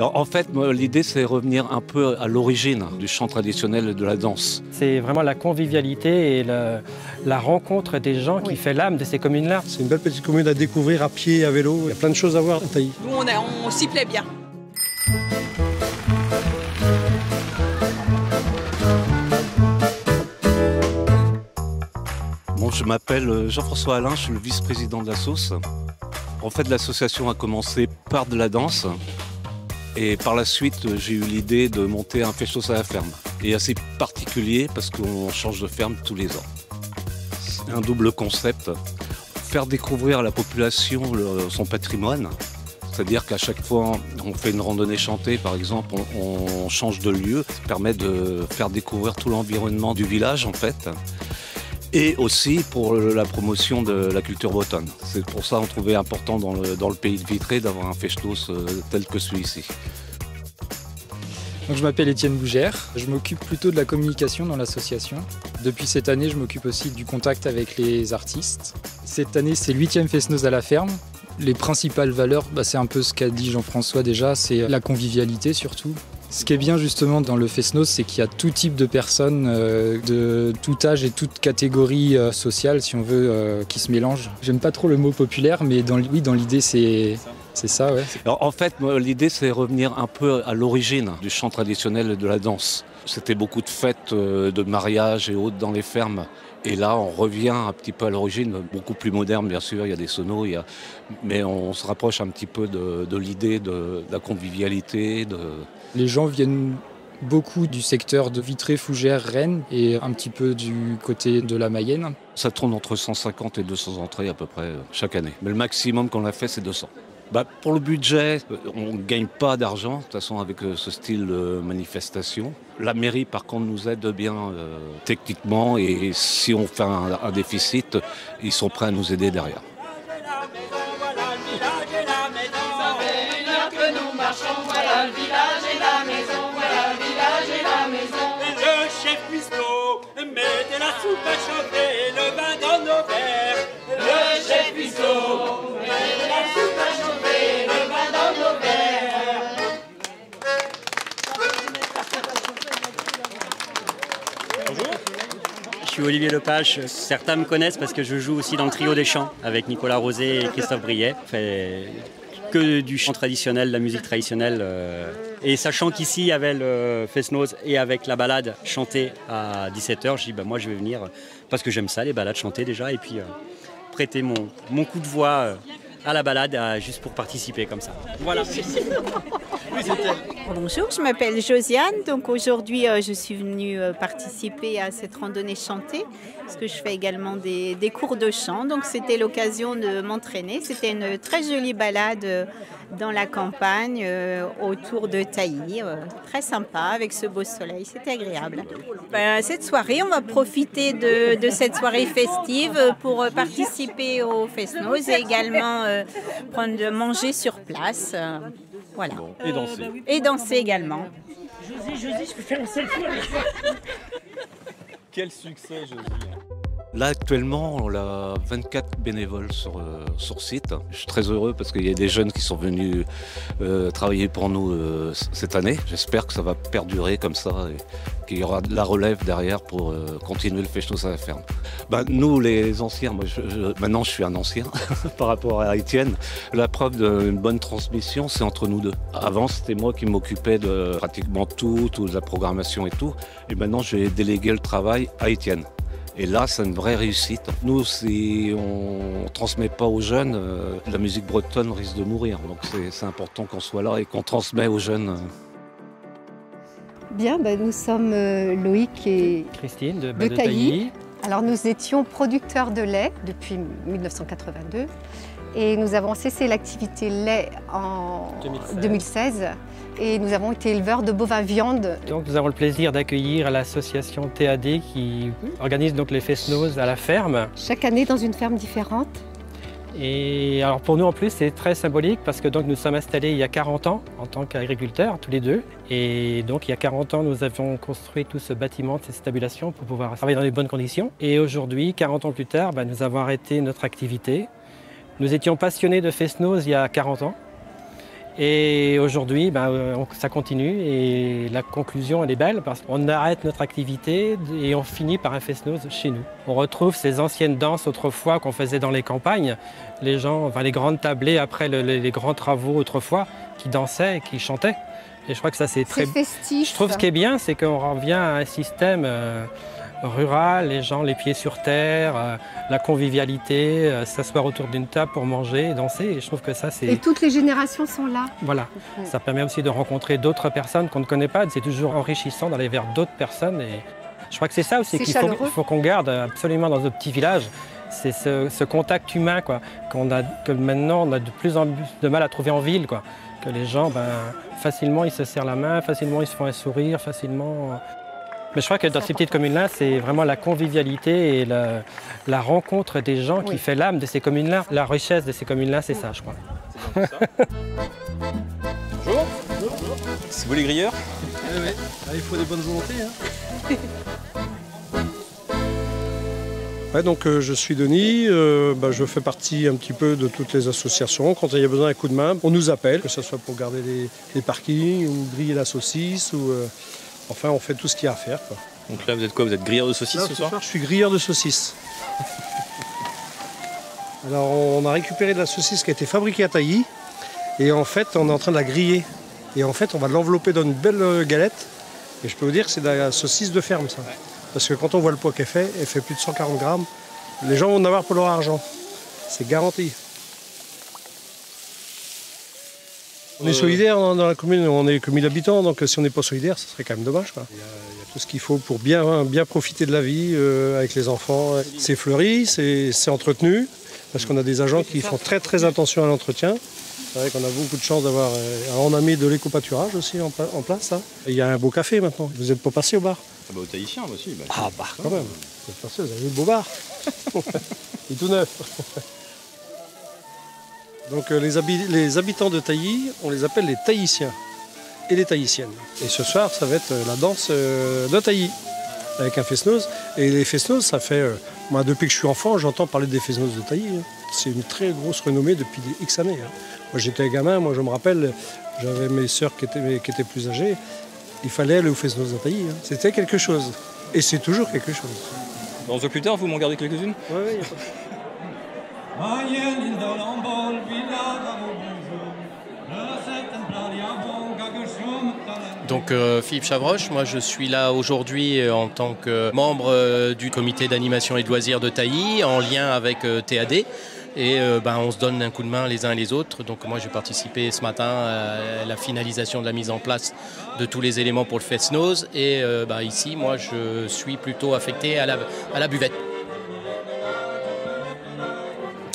Alors, en fait, l'idée, c'est revenir un peu à l'origine du chant traditionnel et de la danse. C'est vraiment la convivialité et la rencontre des gens qui fait l'âme de ces communes-là. C'est une belle petite commune à découvrir à pied et à vélo. Il y a plein de choses à voir à Tailly. Nous, on s'y plaît bien. Bon, je m'appelle Jean-François Alain, je suis le vice-président de la sauce. En fait, l'association a commencé par de la danse. Et par la suite, j'ai eu l'idée de monter un festos à la ferme. Et assez particulier parce qu'on change de ferme tous les ans. C'est un double concept. Faire découvrir à la population son patrimoine. C'est-à-dire qu'à chaque fois, on fait une randonnée chantée, par exemple, on change de lieu. Ça permet de faire découvrir tout l'environnement du village, en fait. Et aussi pour la promotion de la culture bretonne. C'est pour ça qu'on trouvait important dans le pays de Vitré d'avoir un festos tel que celui-ci. Donc, je m'appelle Étienne Bougère, je m'occupe plutôt de la communication dans l'association. Depuis cette année, je m'occupe aussi du contact avec les artistes. Cette année, c'est le 8e Fest-Noz à la ferme. Les principales valeurs, c'est un peu ce qu'a dit Jean-François déjà, c'est la convivialité surtout. Ce qui est bien justement dans le Fest-Noz, c'est qu'il y a tout type de personnes, de tout âge et toute catégorie sociale, si on veut, qui se mélangent. J'aime pas trop le mot populaire, mais dans l'idée, c'est ça, ouais. Alors, en fait, l'idée, c'est revenir un peu à l'origine du chant traditionnel et de la danse. C'était beaucoup de fêtes, de mariages et autres dans les fermes. Et là, on revient un petit peu à l'origine, beaucoup plus moderne, bien sûr, il y a des sonos, mais on se rapproche un petit peu de l'idée de la convivialité. Les gens viennent beaucoup du secteur de Vitré, Fougères, Rennes et un petit peu du côté de la Mayenne. Ça tourne entre 150 et 200 entrées à peu près chaque année. Mais le maximum qu'on a fait, c'est 200. Pour le budget, on ne gagne pas d'argent, de toute façon, avec ce style de manifestation. La mairie, par contre, nous aide bien techniquement et si on fait un déficit, ils sont prêts à nous aider derrière. Le chef cuistot met de la soupe à chauffer, le vin dans nos verres. Le chef cuistot met de la soupe à chauffer, le vin dans nos verres. Bonjour. Je suis Olivier Lepage. Certains me connaissent parce que je joue aussi dans le trio des chants avec Nicolas Rosé et Christophe Briet. Je fais que du chant traditionnel, de la musique traditionnelle. Et sachant qu'ici, il y avait le Fest-Noz et avec la balade chantée à 17h, je dis moi je vais venir parce que j'aime ça, les balades chantées déjà, et puis prêter mon coup de voix à la balade juste pour participer comme ça. Voilà. Bonjour, je m'appelle Josiane, donc aujourd'hui je suis venue participer à cette randonnée chantée parce que je fais également des cours de chant, donc c'était l'occasion de m'entraîner. C'était une très jolie balade dans la campagne autour de Tailly, très sympa avec ce beau soleil, c'était agréable. Cette soirée, on va profiter de cette soirée festive pour participer au Fest-Noz et également manger sur place. Voilà. Et danser. Et danser également. Josie, je peux faire un selfie avec toi. Quel succès, Josie. Là, actuellement, on a 24 bénévoles sur site. Je suis très heureux parce qu'il y a des jeunes qui sont venus travailler pour nous cette année. J'espère que ça va perdurer comme ça et qu'il y aura de la relève derrière pour continuer le festos à la ferme. Nous, les anciens, maintenant je suis un ancien par rapport à Étienne. La preuve d'une bonne transmission, c'est entre nous deux. Avant, c'était moi qui m'occupais de pratiquement toute la programmation et tout. Et maintenant, j'ai délégué le travail à Étienne. Et là, c'est une vraie réussite. Nous, si on ne transmet pas aux jeunes, la musique bretonne risque de mourir. Donc c'est important qu'on soit là et qu'on transmet aux jeunes. Bien, nous sommes Loïc et Christine de Tailly. Alors nous étions producteurs de lait depuis 1982 et nous avons cessé l'activité lait en 2016. Et nous avons été éleveurs de bovins viande. Donc nous avons le plaisir d'accueillir l'association TAD qui organise donc les Fest-Noz à la ferme. Chaque année dans une ferme différente. Et alors pour nous en plus c'est très symbolique parce que donc nous sommes installés il y a 40 ans en tant qu'agriculteurs tous les deux. Et donc il y a 40 ans nous avons construit tout ce bâtiment, cette stabulation pour pouvoir travailler dans les bonnes conditions. Et aujourd'hui, 40 ans plus tard, nous avons arrêté notre activité. Nous étions passionnés de Fest-Noz il y a 40 ans. Et aujourd'hui, ça continue et la conclusion, elle est belle parce qu'on arrête notre activité et on finit par un fest-noz chez nous. On retrouve ces anciennes danses autrefois qu'on faisait dans les campagnes. Les gens, les grandes tablées après les grands travaux autrefois qui dansaient et qui chantaient. Et je crois que ça c'est très festif. Je trouve ce qui est bien, c'est qu'on revient à un système rural, les gens les pieds sur terre, la convivialité, s'asseoir autour d'une table pour manger et danser. Et je trouve que ça c'est... Et toutes les générations sont là. Voilà. Ça permet aussi de rencontrer d'autres personnes qu'on ne connaît pas. C'est toujours enrichissant d'aller vers d'autres personnes. Et je crois que c'est ça aussi qu'il faut qu'on garde absolument dans notre petit village. C'est ce contact humain quoi, que maintenant on a de plus en plus de mal à trouver en ville. Quoi. Que les gens, facilement, ils se serrent la main, facilement, ils se font un sourire, facilement... Mais je crois que dans ces petites communes-là, c'est vraiment la convivialité et la rencontre des gens qui fait l'âme de ces communes-là. La richesse de ces communes-là, c'est ça, je crois. C'est bien ça. Bonjour. C'est vous les grilleurs? Oui. Il faut des bonnes volontés. Hein. Ouais, donc je suis Denis, je fais partie un petit peu de toutes les associations. Quand il y a besoin d'un coup de main, on nous appelle, que ce soit pour garder les parkings ou griller la saucisse. Enfin, on fait tout ce qu'il y a à faire. Quoi. Donc là, vous êtes quoi? Vous êtes grilleur de saucisses ce soir? Je suis grilleur de saucisses. Alors, on a récupéré de la saucisse qui a été fabriquée à Tailly. Et en fait, on est en train de la griller. Et en fait, on va l'envelopper dans une belle galette. Et je peux vous dire que c'est de la saucisse de ferme, ça. Ouais. Parce que quand on voit le poids qu'elle fait plus de 140 grammes. Les gens vont en avoir pour leur argent. C'est garanti. On est solidaire dans la commune, on est que 1000 habitants, donc si on n'est pas solidaire, ce serait quand même dommage. Quoi. Il y a tout ce qu'il faut pour bien profiter de la vie avec les enfants. C'est fleuri, c'est entretenu, parce qu'on a des agents qui font très attention à l'entretien. C'est vrai qu'on a beaucoup de chance d'avoir... on a mis de l'éco-pâturage aussi en place. Hein. Il y a un beau café maintenant. Vous n'êtes pas passé au bar? Au Tahitien aussi. Quand même. Vous êtes passé, vous avez vu le beau bar. Il est tout neuf. Donc les habitants de Tailly, on les appelle les Tahitiens et les Tahitiennes. Et ce soir, ça va être la danse de Tailly, avec un fest-noz. Et les fest-noz, ça fait... moi, depuis que je suis enfant, j'entends parler des fest-noz de Tailly. Hein. C'est une très grosse renommée depuis des X années. Hein. Moi, j'étais gamin, je me rappelle, j'avais mes sœurs qui étaient plus âgées. Il fallait aller au fest-noz de Tailly. Hein. C'était quelque chose. Et c'est toujours quelque chose. On se voit plus tard, vous m'en gardez quelques-unes? Oui, il n'y a pas de... Donc Philippe Chavroche, moi je suis là aujourd'hui en tant que membre du comité d'animation et de loisirs de Tailly, en lien avec TAD. Et on se donne un coup de main les uns et les autres. Donc moi j'ai participé ce matin à la finalisation de la mise en place de tous les éléments pour le fest-noz. Et ici, moi je suis plutôt affecté à la buvette.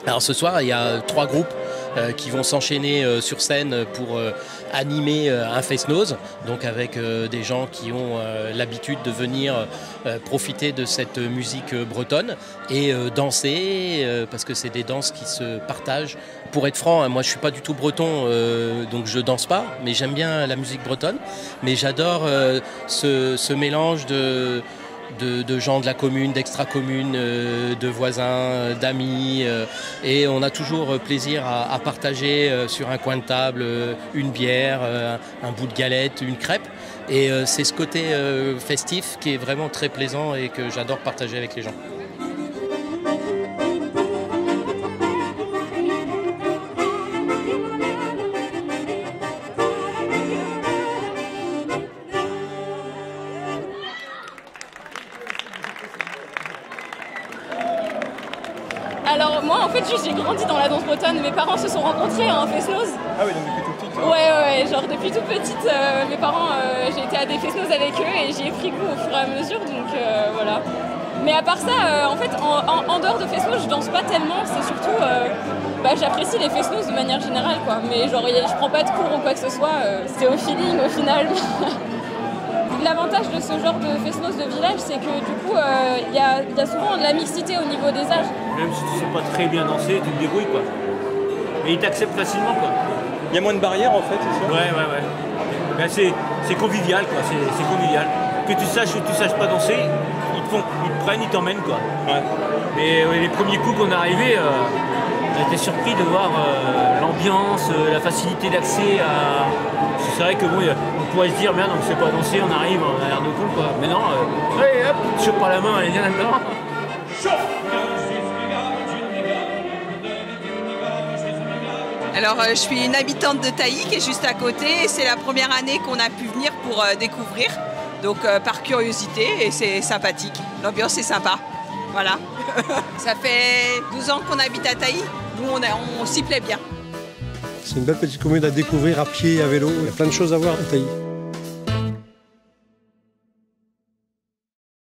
Alors ce soir, il y a 3 groupes qui vont s'enchaîner sur scène pour animer un fest-noz, donc avec des gens qui ont l'habitude de venir profiter de cette musique bretonne et danser, parce que c'est des danses qui se partagent. Pour être franc, moi je suis pas du tout breton, donc je danse pas, mais j'aime bien la musique bretonne, mais j'adore ce mélange de gens de la commune, d'extra-commune, de voisins, d'amis. Et on a toujours plaisir à partager sur un coin de table une bière, un bout de galette, une crêpe. Et c'est ce côté festif qui est vraiment très plaisant et que j'adore partager avec les gens. Alors moi en fait j'ai grandi dans la danse bretonne, mes parents se sont rencontrés à un fest-noz. Ah oui, donc depuis toute petite? Ouais, genre depuis toute petite, mes parents, j'ai été à des fest-noz avec eux et j'y ai pris goût au fur et à mesure, donc voilà. Mais à part ça, en fait, en dehors de fest-noz, je danse pas tellement, c'est surtout, j'apprécie les fest-noz de manière générale, quoi. Mais genre, je prends pas de cours ou quoi que ce soit, c'est au feeling au final. L'avantage de ce genre de fest-noz de village, c'est que du coup, il y a souvent de la mixité au niveau des âges. Même si tu sais pas très bien danser, tu te débrouilles, quoi. Et ils t'acceptent facilement, quoi. Il y a moins de barrières, en fait, c'est ça? Ouais. Ben, c'est convivial, quoi. C'est convivial. Que tu saches ou que tu saches pas danser, ils te prennent, ils t'emmènent, quoi. Ouais. Mais les premiers coups qu'on est arrivés, On a été surpris de voir l'ambiance, la facilité d'accès à... C'est vrai que bon, on pourrait se dire, merde, on ne sait pas danser, on arrive, on a l'air de con, quoi. Mais non, allez hop, tu chopes par la main, allez, viens là-dedans. Alors je suis une habitante de Tailly qui est juste à côté et c'est la première année qu'on a pu venir pour découvrir, donc par curiosité et c'est sympathique, l'ambiance est sympa, voilà. Ça fait 12 ans qu'on habite à Tailly, nous on s'y plaît bien. C'est une belle petite commune à découvrir à pied, à vélo, il y a plein de choses à voir à Tailly.